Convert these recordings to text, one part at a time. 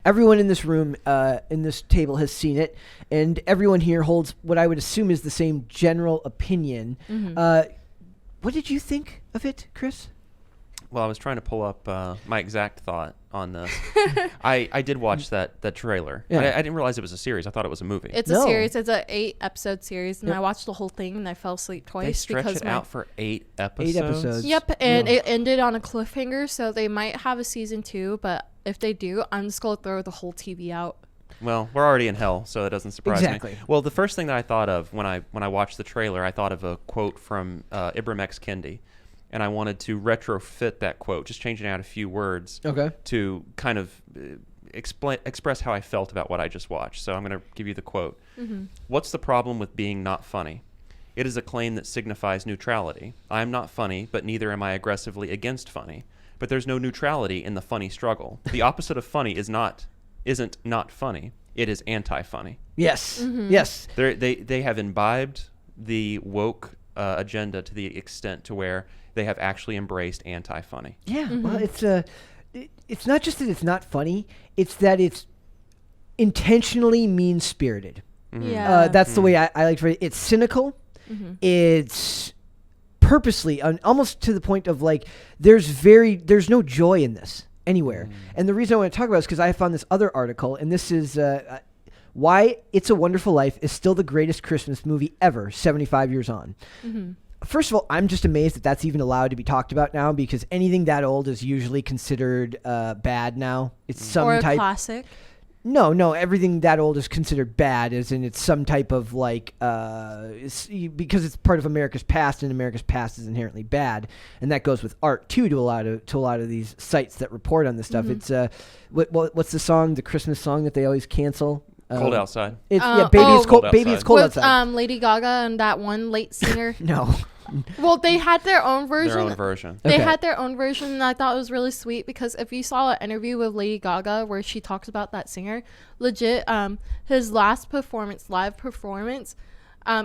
Everyone in this room, in this table, has seen it, and everyone here holds what I would assume is the same general opinion. What did you think of it, Chris? Well, I was trying to pull up my exact thought on this. I did watch that trailer. Yeah. I didn't realize it was a series. I thought it was a movie. It's a series. It's an 8-episode series, and I watched the whole thing, and I fell asleep twice. They stretch it out for 8 episodes? 8 episodes. Yep, and it ended on a cliffhanger, so they might have a season 2, but if they do, I'm just going to throw the whole TV out. Well, we're already in hell, so that doesn't surprise Exactly. me. Well, the first thing that I thought of when I watched the trailer, I thought of a quote from Ibram X. Kendi, and I wanted to retrofit that quote, just changing out a few words to kind of express how I felt about what I just watched. So I'm going to give you the quote. What's the problem with being not funny? It is a claim that signifies neutrality. I am not funny, but neither am I aggressively against funny. But there's no neutrality in the funny struggle. The opposite of funny isn't not funny. It is anti-funny. Yes. Yes. They have imbibed the woke agenda to the extent to where they have actually embraced anti-funny. Yeah. Well, it's not just that it's not funny. It's that it's intentionally mean-spirited. Yeah. That's the way I like to put it. It's cynical. It's purposely, almost to the point of like, there's no joy in this anywhere. And the reason I want to talk about it is because I found this other article, and this is why It's a Wonderful Life is still the greatest Christmas movie ever, 75 years on. First of all, I'm just amazed that that's even allowed to be talked about now, because anything that old is usually considered bad now. It's some or a type classic. No, everything that old is considered bad, as in it's some type of like, because it's part of America's past, and America's past is inherently bad, and that goes with art too. To a lot of these sites that report on this stuff, it's what's the song, the Christmas song that they always cancel? Cold Outside. It's baby, it's cold. Baby, it's cold with, outside. Lady Gaga and that one late singer. No. Well, they had their own version. They Okay. had their own version, and I thought it was really sweet, because if you saw an interview with Lady Gaga where she talks about that singer, legit, his last live performance,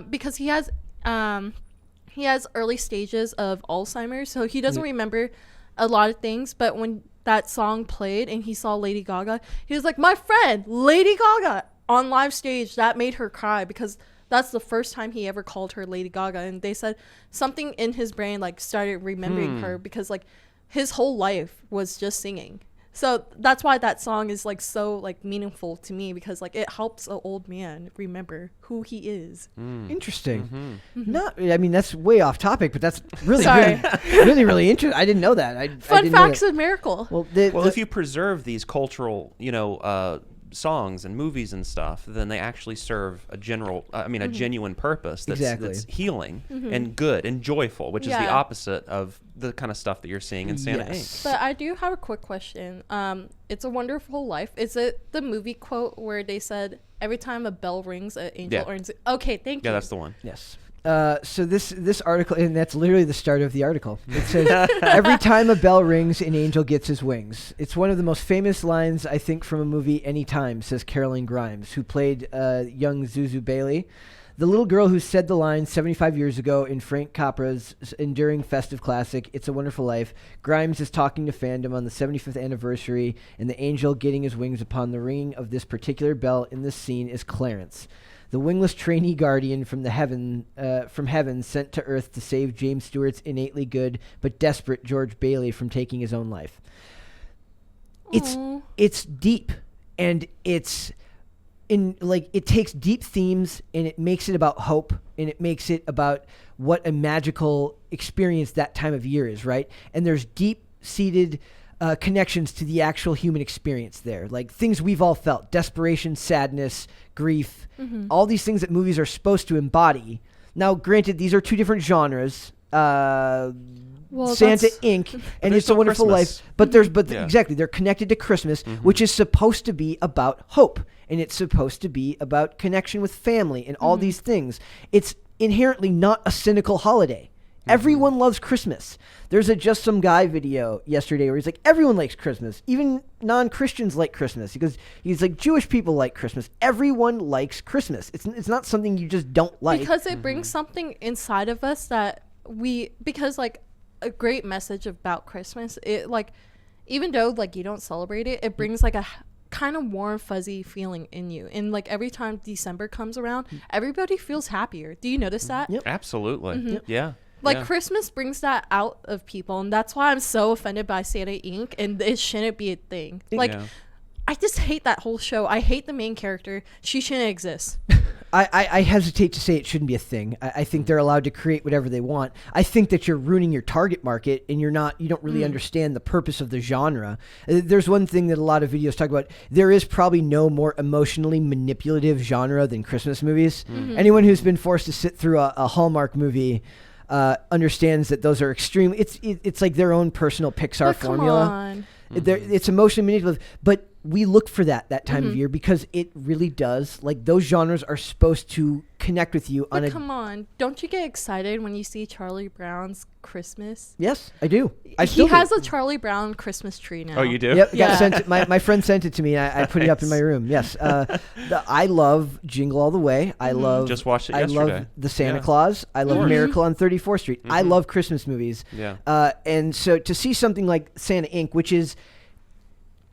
because he has early stages of Alzheimer's, so he doesn't remember a lot of things, but when that song played and he saw Lady Gaga, he was like, my friend, Lady Gaga, on live stage. That made her cry, because that's the first time he ever called her Lady Gaga, and they said something in his brain like started remembering her, because like his whole life was just singing. So that's why that song is like so like meaningful to me, because like it helps an old man remember who he is. Interesting. I mean, that's way off topic, but that's really really interesting. I didn't know that. Fun facts of Miracle. Well, if you preserve these cultural, songs and movies and stuff, then they actually serve a genuine purpose that's healing and good and joyful, which is the opposite of the kind of stuff that you're seeing in Santa Inc. But I do have a quick question. It's a Wonderful Life. Is it the movie quote where they said every time a bell rings, an angel earns it? Okay, thank you. Yeah, that's the one. Yes. So this article, and that's literally the start of the article. It says, every time a bell rings, an angel gets his wings. It's one of the most famous lines, I think, from a movie anytime, says Caroline Grimes, who played young Zuzu Bailey. The little girl who said the line 75 years ago in Frank Capra's enduring festive classic, It's a Wonderful Life. Grimes is talking to fandom on the 75th anniversary, and the angel getting his wings upon the ringing of this particular bell in this scene is Clarence, the wingless trainee guardian from heaven sent to Earth to save James Stewart's innately good but desperate George Bailey from taking his own life. It's deep, and it takes deep themes, and it makes it about hope, and it makes it about what a magical experience that time of year is, right? And there's deep-seated connections to the actual human experience there, like things we've all felt: desperation, sadness, grief, all these things that movies are supposed to embody. Now, granted, these are two different genres. Santa Inc. and It's a Wonderful Life, but exactly, they're connected to Christmas, which is supposed to be about hope, and it's supposed to be about connection with family and all these things. It's inherently not a cynical holiday. Everyone loves Christmas. There's a Just Some Guy video yesterday where he's like, everyone likes Christmas. Even non-Christians like Christmas. He's like, Jewish people like Christmas. Everyone likes Christmas. It's not something you just don't like. Because it brings something inside of us that because like a great message about Christmas, it like, even though like you don't celebrate it, it brings like a kind of warm, fuzzy feeling in you. And like every time December comes around, everybody feels happier. Do you notice that? Yep. Absolutely. Mm-hmm. Yeah. Like yeah. Christmas brings that out of people, and that's why I'm so offended by Santa Inc. and it shouldn't be a thing. Like, I just hate that whole show. I hate the main character. She shouldn't exist. I hesitate to say it shouldn't be a thing. I think they're allowed to create whatever they want. I think that you're ruining your target market, and you don't really understand the purpose of the genre. There's one thing that a lot of videos talk about. There is probably no more emotionally manipulative genre than Christmas movies. Anyone who's been forced to sit through a Hallmark movie understands that those are extreme. It's like their own personal Pixar formula. Come on. It's emotionally manipulative, but we look for that time of year because it really does. Like, those genres are supposed to connect with you. But come on, don't you get excited when you see Charlie Brown's Christmas? Yes, I do. He has a Charlie Brown Christmas tree now. Oh, you do? Yep. Yeah. Sent it, my friend sent it to me. I put it up in my room. Yes. I love Jingle All the Way. I love. Just watched it I yesterday. love the Santa Claus. I love Miracle on 34th Street. I love Christmas movies. Yeah. And so to see something like Santa Inc., which is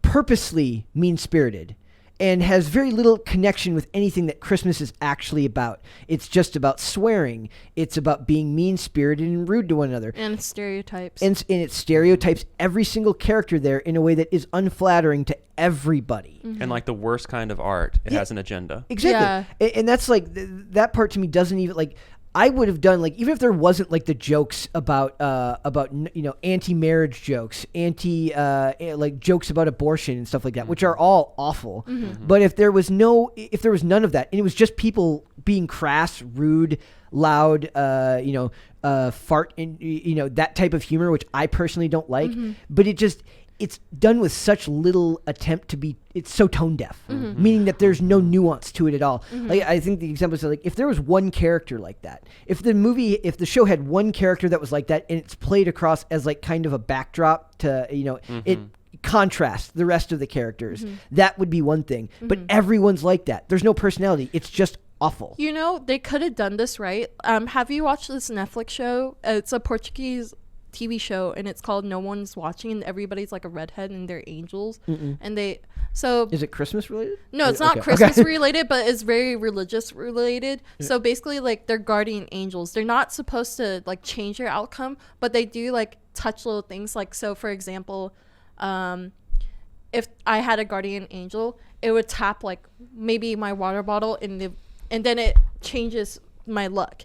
purposely mean-spirited and has very little connection with anything that Christmas is actually about. It's just about swearing. It's about being mean-spirited and rude to one another. And stereotypes. And it stereotypes every single character there in a way that is unflattering to everybody. And like the worst kind of art, it has an agenda. Exactly. And that's like, that part to me doesn't even, like, I would have done, like, even if there wasn't like the jokes about anti-marriage jokes, like jokes about abortion and stuff like that, which are all awful. But if there was none of that, and it was just people being crass, rude, loud, fart, and that type of humor, which I personally don't like. But it's done with such little attempt to be. It's so tone deaf, meaning that there's no nuance to it at all. Like, I think the example is, like, if there was one character like that, if the show had one character that was like that, and it's played across as like kind of a backdrop to it contrasts the rest of the characters, that would be one thing. But everyone's like that. There's no personality. It's just awful. They could have done this right. Have you watched this Netflix show? It's a Portuguese TV show, and it's called No One's Watching, and everybody's like a redhead and they're angels. And is it Christmas related? No, it's not Christmas related, but it's very religious related. So basically, like, they're guardian angels. They're not supposed to like change your outcome, but they do like touch little things. Like, so for example, if I had a guardian angel, it would tap like maybe my water bottle and then it changes my luck.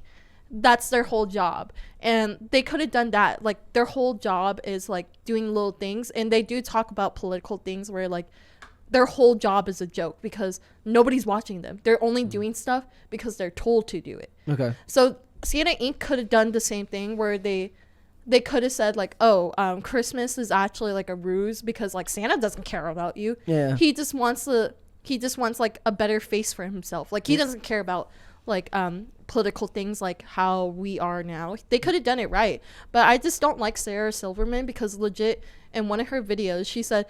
That's their whole job. And they could have done that. Like, their whole job is like doing little things, and they do talk about political things where like their whole job is a joke because nobody's watching them. They're only doing stuff because they're told to do it. Okay. So Santa Inc. could have done the same thing where they could have said like, Christmas is actually like a ruse because like Santa doesn't care about you. Yeah. He just wants like a better face for himself. Like, he doesn't care about like political things like how we are now. They could have done it right, but I just don't like Sarah Silverman because legit in one of her videos she said,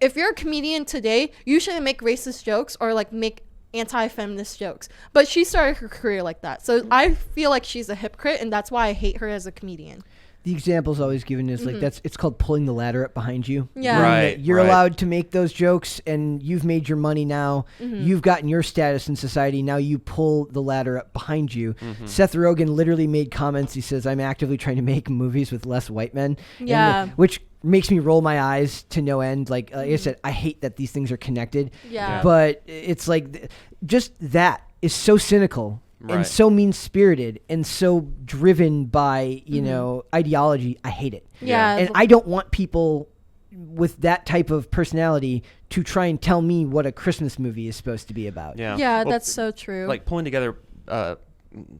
if you're a comedian today, you shouldn't make racist jokes or like make anti-feminist jokes. But she started her career like that, so I feel like she's a hypocrite, and that's why I hate her as a comedian. The example is always given is like it's called pulling the ladder up behind you. Yeah. Right. You're allowed to make those jokes, and you've made your money now. You've gotten your status in society. Now you pull the ladder up behind you. Seth Rogen literally made comments. He says, "I'm actively trying to make movies with less white men." Yeah. Which makes me roll my eyes to no end. Like I said, I hate that these things are connected. Yeah. But it's like just that is so cynical. Right. And so mean-spirited and so driven by, ideology. I hate it. Yeah. And I don't want people with that type of personality to try and tell me what a Christmas movie is supposed to be about. Yeah, Well, that's so true. Like, pulling together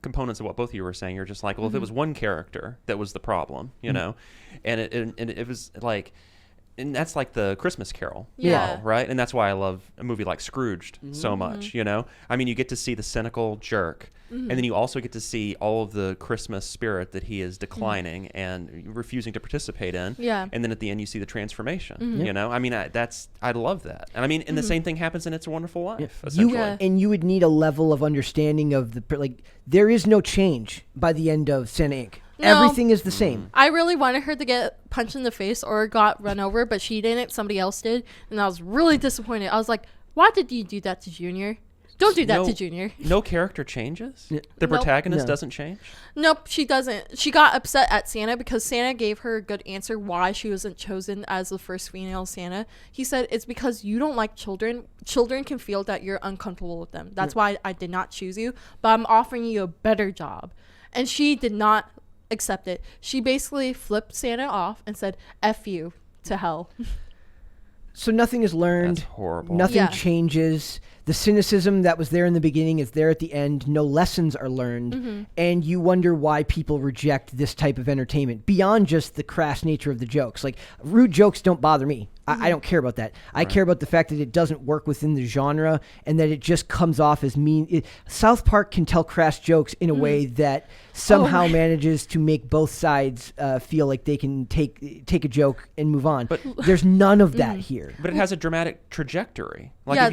components of what both of you were saying, you're just like, well, if it was one character that was the problem, and it was like, and that's like the Christmas Carol model, right? And that's why I love a movie like Scrooged so much, I mean, you get to see the cynical jerk, and then you also get to see all of the Christmas spirit that he is declining and refusing to participate in. Yeah. And then at the end, you see the transformation, I mean, I love that. And I mean, and the same thing happens in It's a Wonderful Life, essentially. And you would need a level of understanding of there is no change by the end of Santa Inc. Everything is the same. I really wanted her to get punched in the face or got run over, but she didn't. Somebody else did. And I was really disappointed. I was like, why did you do that to Junior? Don't do that to Junior. No character changes? The protagonist doesn't change? Nope, she doesn't. She got upset at Santa because Santa gave her a good answer why she wasn't chosen as the first female Santa. He said, it's because you don't like children. Children can feel that you're uncomfortable with them. That's why I did not choose you, but I'm offering you a better job. And she did not accept it. She basically flipped Santa off and said, F you to hell. So nothing is learned. That's horrible. Nothing changes. The cynicism that was there in the beginning is there at the end. No lessons are learned. And you wonder why people reject this type of entertainment beyond just the crass nature of the jokes. Like, rude jokes don't bother me. I don't care about that. I care about the fact that it doesn't work within the genre and that it just comes off as mean. South Park can tell crass jokes in a way that somehow manages to make both sides feel like they can take a joke and move on. But there's none of that here. But it has a dramatic trajectory. Like Yeah,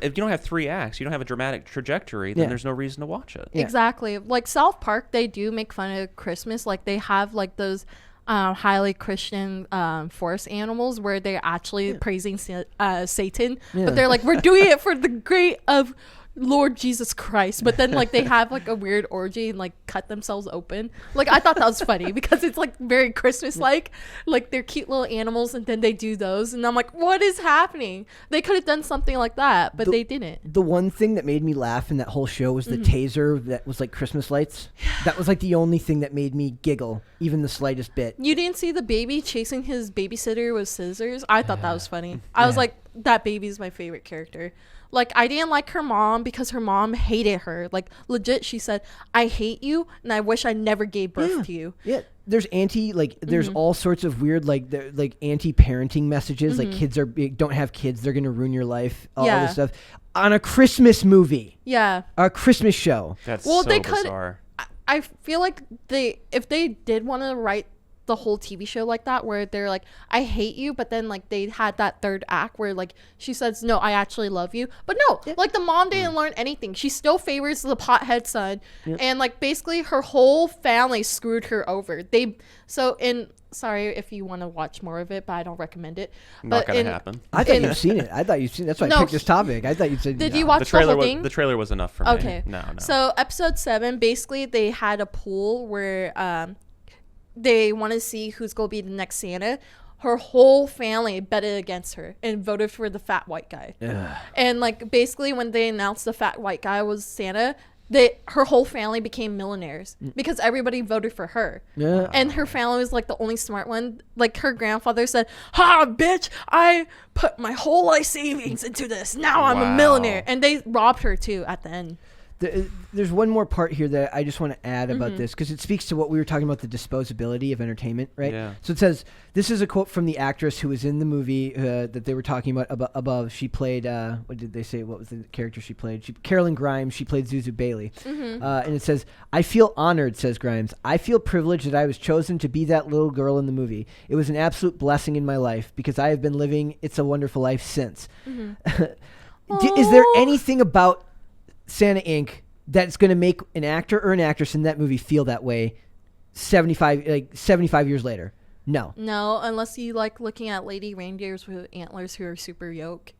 if you don't have 3 acts, you don't have a dramatic trajectory, then there's no reason to watch it. Yeah. Exactly. Like South Park, they do make fun of Christmas. Like they have like those highly Christian forest animals where they're actually praising Satan, but they're like, we're doing it for the great of Lord Jesus Christ. But then like they have like a weird orgy and like cut themselves open. Like I thought that was funny because it's like very Christmas like they're cute little animals and then they do those and I'm like, what is happening? They could have done something like that, but they didn't. The one thing that made me laugh in that whole show was the taser that was like Christmas lights. That was like the only thing that made me giggle, even the slightest bit. You didn't see the baby chasing his babysitter with scissors? I thought that was funny. I was like, that baby's my favorite character. Like, I didn't like her mom because her mom hated her. Like, legit, she said, I hate you, and I wish I never gave birth to you. Yeah, there's there's all sorts of weird, like anti-parenting messages. Like, kids don't have kids, they're going to ruin your life, all this stuff. On a Christmas movie. Yeah. A Christmas show. That's so bizarre. I feel like if they did want to write the whole TV show like that where they're like, I hate you, but then like they had that third act where like she says, no, I actually love you, but no, like the mom didn't learn anything. She still favors the pothead son, and like basically her whole family screwed her over. Sorry if you want to watch more of it, but I don't recommend it. Not gonna happen. I thought you've seen it. That's why I picked this topic. I thought you said. Did you watch the whole thing? The trailer was enough for me. Okay. No. So episode 7, basically they had a pool where they want to see who's going to be the next Santa. Her whole family betted against her and voted for the fat white guy. And like basically when they announced the fat white guy was Santa, her whole family became millionaires because everybody voted for her. And her family was like the only smart one. Like her grandfather said, ha, bitch, I put my whole life savings into this. Now I'm a millionaire. And they robbed her too at the end. There's one more part here that I just want to add about this because it speaks to what we were talking about, the disposability of entertainment, right? Yeah. So it says, this is a quote from the actress who was in the movie that they were talking about above. She played, what did they say? What was the character she played? Carolyn Grimes. She played Zuzu Bailey. And it says, I feel honored, says Grimes. I feel privileged that I was chosen to be that little girl in the movie. It was an absolute blessing in my life because I have been living It's a Wonderful Life since. Is there anything about Santa Inc. that's going to make an actor or an actress in that movie feel that way 75 years later? No, unless you like looking at lady reindeers with antlers who are super yoke.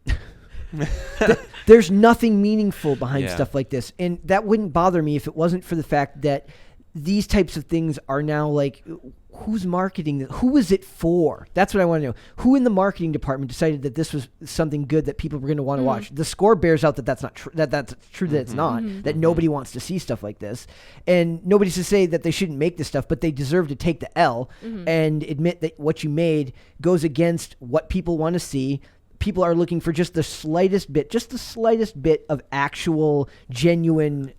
There's nothing meaningful behind stuff like this, and that wouldn't bother me if it wasn't for the fact that these types of things are now like, who's marketing this? Who is it for? That's what I want to know. Who in the marketing department decided that this was something good that people were going to want to watch? The score bears out that that's not true. That's true that it's not. That nobody wants to see stuff like this, and nobody's to say that they shouldn't make this stuff, but they deserve to take the L and admit that what you made goes against what people want to see. People are looking for just the slightest bit of actual, genuine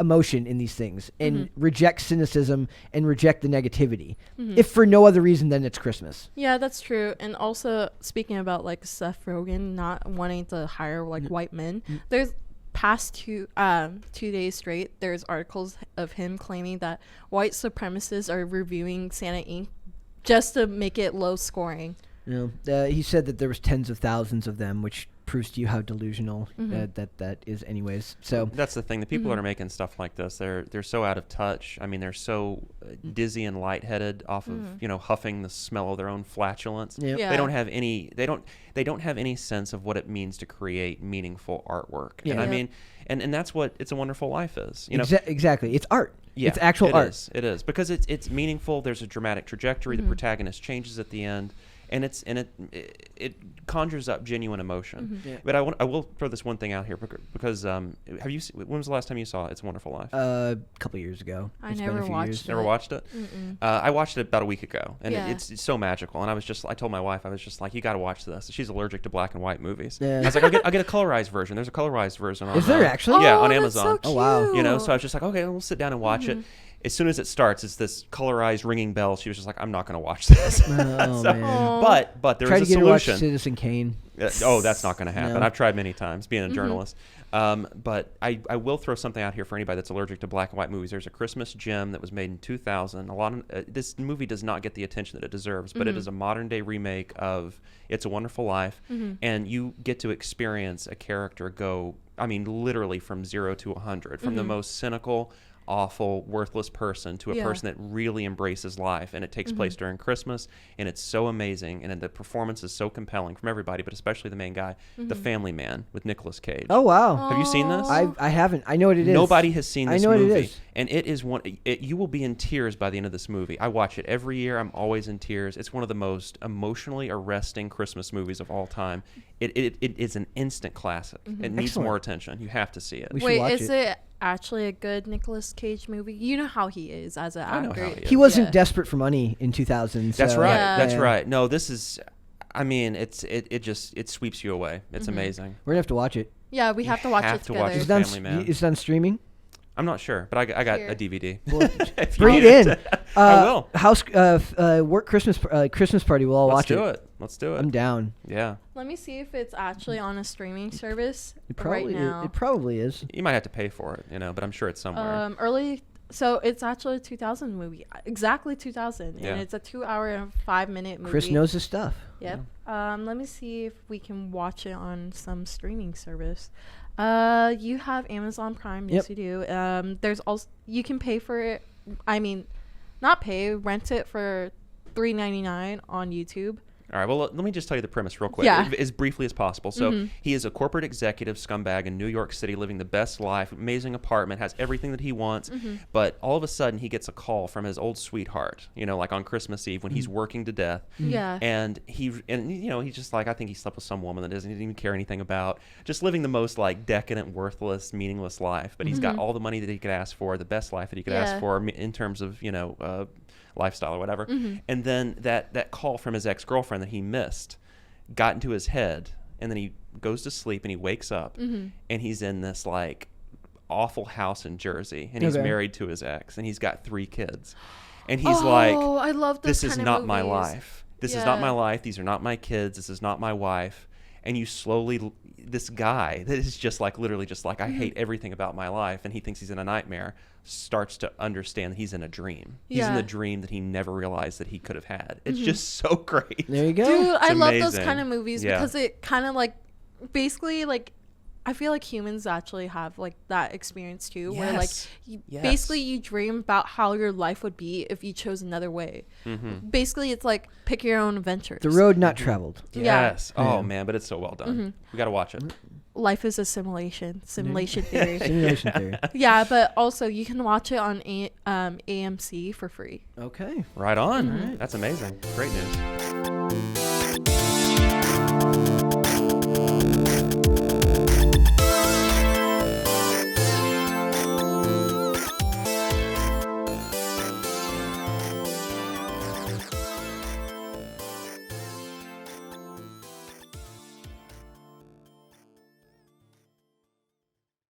emotion in these things, and reject cynicism and reject the negativity. If for no other reason than it's Christmas. Yeah, that's true. And also, speaking about like Seth Rogen not wanting to hire like white men, there's past 2 days straight, there's articles of him claiming that white supremacists are reviewing Santa Inc. just to make it low scoring. He said that there was tens of thousands of them, which proves to you how delusional that is anyways. So that's the thing. The people that are making stuff like this, they're so out of touch. I mean, they're so dizzy and lightheaded off of, huffing the smell of their own flatulence. Yep. Yeah. They don't have any sense of what it means to create meaningful artwork. Yeah. And I mean, and that's what It's a Wonderful Life is. Exactly. It's art. Yeah, it's actual art. It is because it's meaningful. There's a dramatic trajectory. The protagonist changes at the end, and it conjures up genuine emotion. Yeah. But I will throw this one thing out here because when was the last time you saw It's a Wonderful Life? A couple years ago. I never watched it. Never watched it? I watched it about a week ago, and Yeah. it's so magical. And I told my wife, I was just like, you got to watch this. She's allergic to black and white movies. Yeah. I was like, I'll get a colorized version. There's a colorized version on. Is there actually? Yeah, Oh, on that's Amazon. so Oh, wow. cute. So I was just like, okay, we'll sit down and watch it. As soon as it starts, it's this colorized ringing bell. She was just like, I'm not going to watch this. Oh, man. But there Try is to a get her to watch solution. Citizen Kane. That's not going to happen. No. I've tried many times being a journalist. But I will throw something out here for anybody that's allergic to black and white movies. There's a Christmas gem that was made in 2000. This movie does not get the attention that it deserves, but it is a modern day remake of It's a Wonderful Life, and you get to experience a character go, I mean, literally from 0 to 100, from the most cynical, awful, worthless person to a person that really embraces life. And it takes place during Christmas, and it's so amazing, and the performance is so compelling from everybody, but especially the main guy, The Family Man with Nicolas Cage. Oh, wow. Have you seen this? I haven't. I know what it is. Nobody has seen this I know movie. what it is. And it is you will be in tears by the end of this movie. I watch it every year. I'm always in tears. It's one of the most emotionally arresting Christmas movies of all time. It is an instant classic. It needs Excellent. more attention. You have to see it. We should Wait, watch is it actually a good Nicolas Cage movie? You know how he is as an I know actor. how he is. He wasn't Yeah. desperate for money in 2000. That's so- right. Yeah. That's right. No, this is. I mean, it sweeps you away. It's amazing. We're gonna have to watch it. Yeah, we have to watch have it to watch together. it. Is it on, Family Man. is it on streaming? I'm not sure, but I got Here. a DVD. If you Bring need it in. I will. House work Christmas party. We'll all Let's watch do it. Let's do it. I'm down. Yeah. Let me see if it's actually on a streaming service It probably right now. it probably is. You might have to pay for it, but I'm sure it's somewhere. So it's actually a 2000 movie, exactly 2000, Yeah. and it's a 2-hour and 5-minute movie. Chris knows his stuff. Yep. Let me see if we can watch it on some streaming service. You have Amazon Prime. Yes, you do. There's also, you can pay for it. I mean, not pay, rent it for $3.99 on YouTube. All right, well, let me just tell you the premise real quick, Yeah. as briefly as possible. So he is a corporate executive scumbag in New York City, living the best life, amazing apartment, has everything that he wants. But all of a sudden, he gets a call from his old sweetheart, like on Christmas Eve when he's working to death. Yeah. And he's just like, I think he slept with some woman that doesn't even care anything about, just living the most like decadent, worthless, meaningless life. But he's got all the money that he could ask for, the best life that he could ask for in terms of, lifestyle or whatever. And then that call from his ex-girlfriend that he missed got into his head, and then he goes to sleep and he wakes up and he's in this like awful house in Jersey, and he's married to his ex, and he's got 3 kids, and he's like, I love this kind is of not my movies. life. This is not my life. These are not my kids. This is not my wife. And you slowly, this guy that is just like literally just like, I hate everything about my life, and he thinks he's in a nightmare, starts to understand that he's in a dream. He's in the dream that he never realized that he could have had. It's just so great. There you go. Dude, I love those amazing. kind of movies because it kind of like, basically like, I feel like humans actually have like that experience too, where like basically you dream about how your life would be if you chose another way. Basically, it's like pick your own adventures. The road not traveled. Yes. Yeah. Oh man, but it's so well done. We got to watch it. Life is a simulation theory. Simulation theory. Yeah, but also you can watch it on AMC for free. Okay. Right on. That's amazing. Great news.